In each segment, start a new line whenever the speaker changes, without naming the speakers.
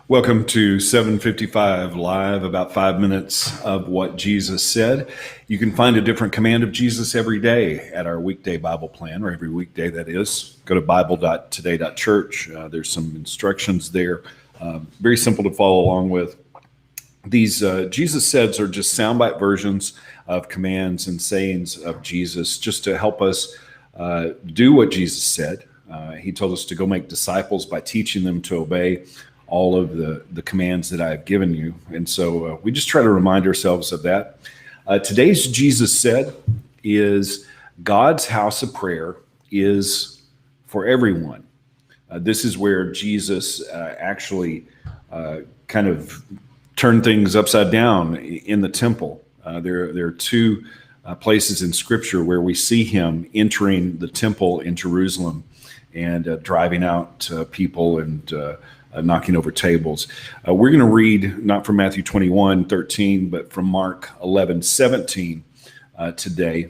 Welcome to 755 Live, about 5 minutes of what Jesus said. You can find a different command of Jesus every day at our weekday Bible plan, or every weekday, that is. Go to bible.today.church. There's some instructions there. Very simple to follow along with. These Jesus says are just soundbite versions of commands and sayings of Jesus, just to help us do what Jesus said. He told us to go make disciples by teaching them to obey all of the commands that I have given you. And so we just try to remind ourselves of that. Today's Jesus said is God's house of prayer is for everyone. This is where Jesus actually kind of turned things upside down in the temple. There are two places in Scripture where we see him entering the temple in Jerusalem and driving out people and knocking over tables. We're going to read not from Matthew 21:13, but from Mark 11:17 today.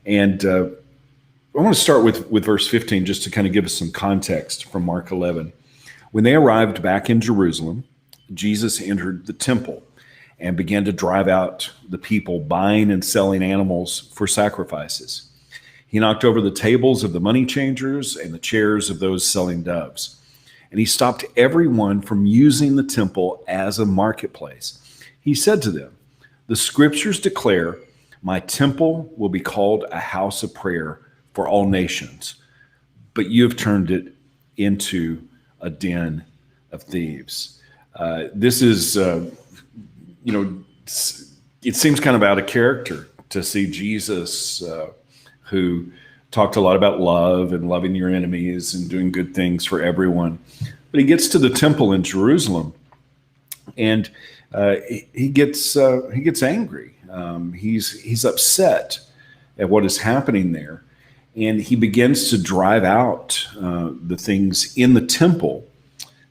And I want to start with verse 15 just to kind of give us some context from Mark 11. When they arrived back in Jerusalem, Jesus entered the temple and began to drive out the people buying and selling animals for sacrifices. He knocked over the tables of the money changers and the chairs of those selling doves. And he stopped everyone from using the temple as a marketplace. He said to them, "The scriptures declare, my temple will be called a house of prayer for all nations, but you have turned it into a den of thieves." This is, it seems kind of out of character to see Jesus, who talked a lot about love and loving your enemies and doing good things for everyone. But he gets to the temple in Jerusalem, and he gets angry. He's upset at what is happening there, and he begins to drive out the things in the temple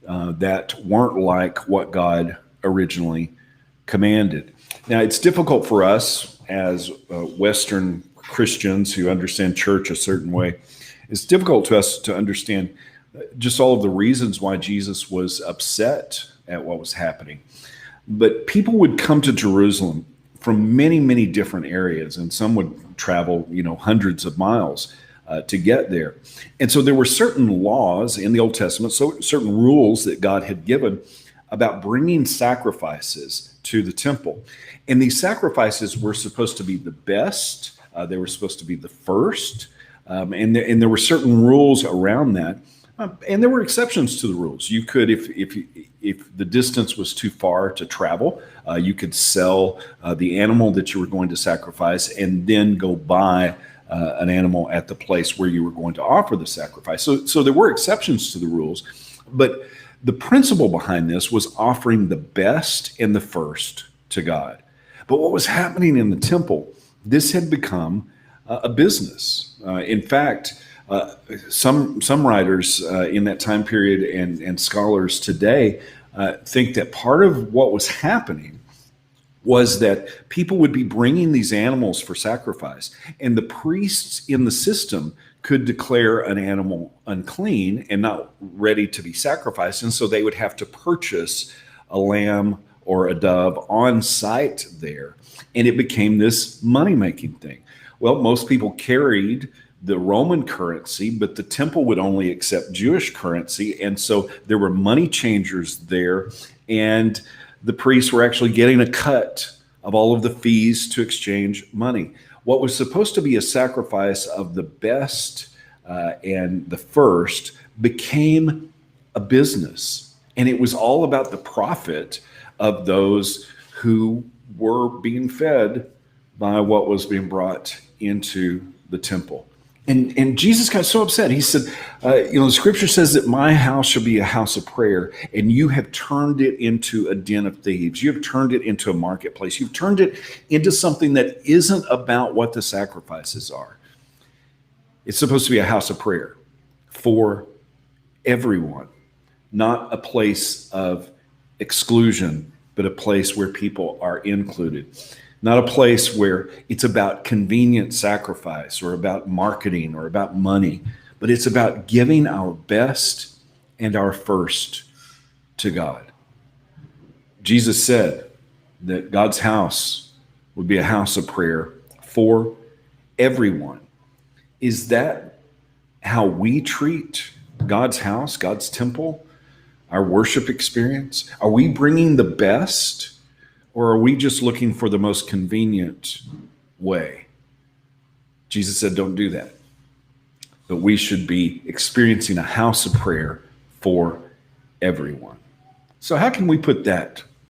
that weren't like what God originally commanded. Now, it's difficult for us as Western Christians who understand church a certain way. It's difficult to us to understand just all of the reasons why Jesus was upset at what was happening. But people would come to Jerusalem from many, many different areas, and some would travel, hundreds of miles to get there. And so there were certain laws in the Old Testament, so certain rules that God had given about bringing sacrifices to the temple. And these sacrifices were supposed to be the best. They were supposed to be the first, and there were certain rules around that, and there were exceptions to the rules. You could, if the distance was too far to travel, you could sell the animal that you were going to sacrifice, and then go buy an animal at the place where you were going to offer the sacrifice. So there were exceptions to the rules, but the principle behind this was offering the best and the first to God. But what was happening in the temple? This had become a business. In fact, some writers in that time period and scholars today think that part of what was happening was that people would be bringing these animals for sacrifice, and the priests in the system could declare an animal unclean and not ready to be sacrificed, and so they would have to purchase a lamb or a dove on site there. And it became this money-making thing. Well, most people carried the Roman currency, but the temple would only accept Jewish currency. And so there were money changers there, and the priests were actually getting a cut of all of the fees to exchange money. What was supposed to be a sacrifice of the best and the first became a business. And it was all about the profit of those who were being fed by what was being brought into the temple. And Jesus got so upset. He said, the scripture says that my house shall be a house of prayer, and you have turned it into a den of thieves. You have turned it into a marketplace. You've turned it into something that isn't about what the sacrifices are. It's supposed to be a house of prayer for everyone, not a place of exclusion, but a place where people are included. Not a place where it's about convenient sacrifice or about marketing or about money, but it's about giving our best and our first to God. Jesus said that God's house would be a house of prayer for everyone. Is that how we treat God's house, God's temple, our worship experience? Are we bringing the best, or are we just looking for the most convenient way? Jesus said, don't do that. But we should be experiencing a house of prayer for everyone. So how can we put that